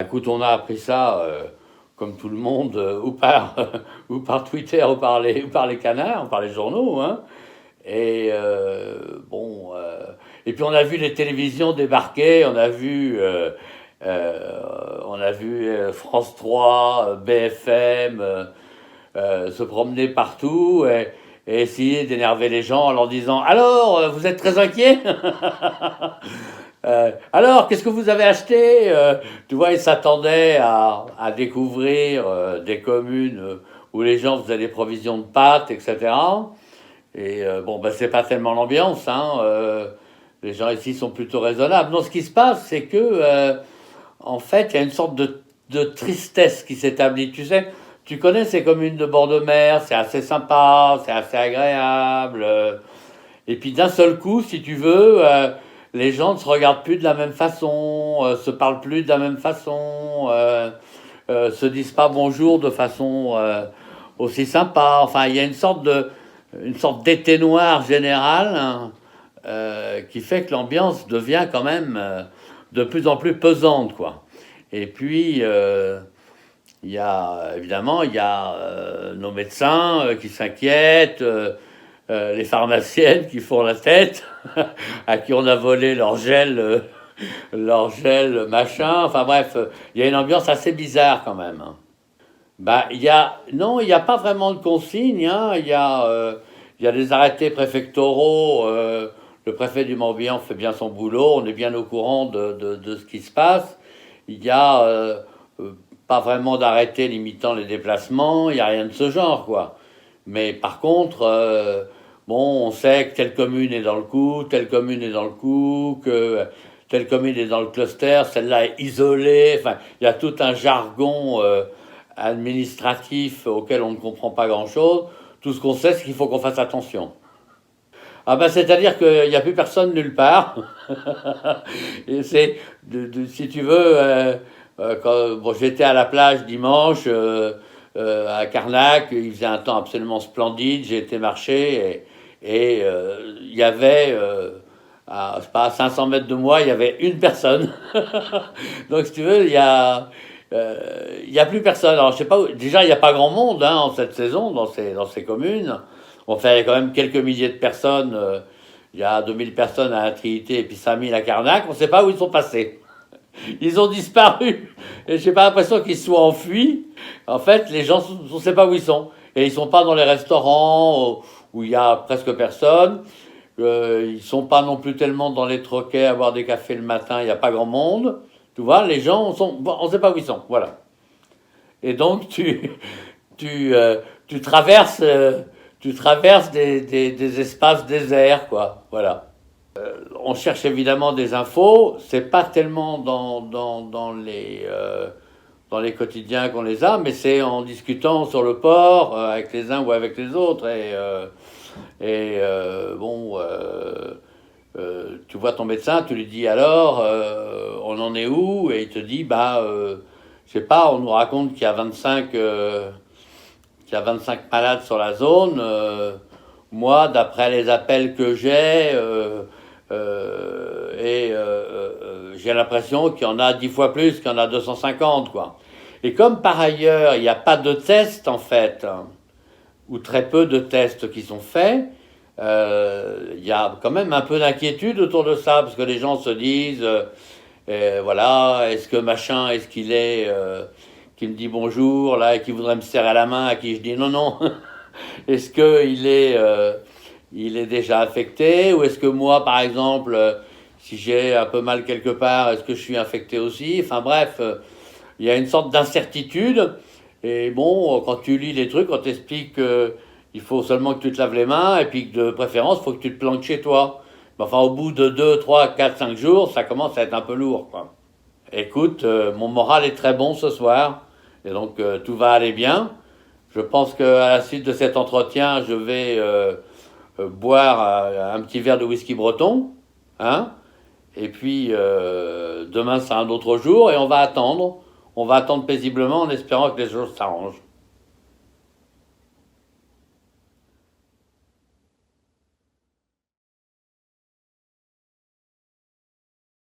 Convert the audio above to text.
Écoute, on a appris ça, comme tout le monde, ou par Twitter, ou par les canards, ou par les journaux, hein. Et bon, et puis on a vu les télévisions débarquer, on a vu France 3, BFM, se promener partout et essayer d'énerver les gens en leur disant: «Alors, vous êtes très inquiets?» Alors, qu'est-ce que vous avez acheté? Tu vois, ils s'attendaient à découvrir des communes où les gens faisaient des provisions de pâtes, etc. Et bon, ben, c'est pas tellement l'ambiance, hein. Les gens ici sont plutôt raisonnables. Non, ce qui se passe, c'est que, en fait, il y a une sorte de tristesse qui s'établit. Tu sais, tu connais ces communes de bord de mer, c'est assez sympa, c'est assez agréable. Et puis d'un seul coup, si tu veux, les gens ne se regardent plus de la même façon, se parlent plus de la même façon, se disent pas bonjour de façon aussi sympa. Enfin, il y a une sorte d'été noir général, hein, qui fait que l'ambiance devient quand même de plus en plus pesante, quoi. Et puis, il y a évidemment, il y a nos médecins qui s'inquiètent, les pharmaciennes qui font la tête, à qui on a volé leur gel machin. Enfin bref, il y a une ambiance assez bizarre quand même, hein. Bah, non, il n'y a pas vraiment de consignes, hein. Il y a des arrêtés préfectoraux. Le préfet du Morbihan fait bien son boulot. On est bien au courant de ce qui se passe. Il y a pas vraiment d'arrêté limitant les déplacements. Il n'y a rien de ce genre, quoi. Mais par contre, bon, on sait que telle commune est dans le coup, telle commune est dans le coup, que telle commune est dans le cluster, celle-là est isolée. Enfin, il y a tout un jargon administratif auquel on ne comprend pas grand-chose. Tout ce qu'on sait, c'est qu'il faut qu'on fasse attention. Ah ben, c'est-à-dire qu'il n'y a plus personne nulle part. Et c'est, si tu veux, bon, j'étais à la plage dimanche à Carnac, il faisait un temps absolument splendide, j'ai été marcher et il y avait, à, je sais pas, à 500 mètres de moi, il y avait une personne. Donc si tu veux, il y a plus personne. Alors je sais pas, déjà il n'y a pas grand monde, hein, en cette saison dans ces communes. On fait quand même quelques milliers de personnes. Il y a 2000 personnes à la Trinité et puis 5000 à Carnac. On ne sait pas où ils sont passés. Ils ont disparu. Et j'ai pas l'impression qu'ils soient enfuis. En fait, les gens, on ne sait pas où ils sont. Et ils sont pas dans les restaurants où il y a presque personne. Ils sont pas non plus tellement dans les troquets à boire des cafés le matin. Il n'y a pas grand monde. Tu vois, les gens, on ne sait pas où ils sont. Voilà. Et donc, tu traverses, tu traverses des espaces déserts, quoi. Voilà. On cherche évidemment des infos. C'est pas tellement dans les quotidiens qu'on les a, mais c'est en discutant sur le port avec les uns ou avec les autres. Bon, tu vois ton médecin, tu lui dis alors, on en est où? Et il te dit, bah, je sais pas, on nous raconte qu'il y a 25 malades sur la zone. Moi, d'après les appels que j'ai, j'ai l'impression qu'il y en a 10 fois plus qu'il y en a 250, quoi. Et comme par ailleurs, il n'y a pas de tests, en fait, hein, ou très peu de tests qui sont faits, il y a quand même un peu d'inquiétude autour de ça, parce que les gens se disent, voilà, est-ce que machin, est-ce qu'il me dit bonjour, là, et qu'il voudrait me serrer la main, à qui je dis non, non. Est-ce il est déjà affecté, ou est-ce que moi, par exemple, si j'ai un peu mal quelque part, est-ce que je suis infecté aussi? Enfin bref, il y a une sorte d'incertitude. Et bon, quand tu lis les trucs, on t'explique qu'il faut seulement que tu te laves les mains, et puis que de préférence, il faut que tu te planques chez toi. Mais enfin, au bout de 2, 3, 4, 5 jours, ça commence à être un peu lourd, quoi. Écoute, mon moral est très bon ce soir, et donc tout va aller bien. Je pense qu'à la suite de cet entretien, je vais boire un petit verre de whisky breton, hein, et puis demain c'est un autre jour, et on va attendre paisiblement en espérant que les choses s'arrangent.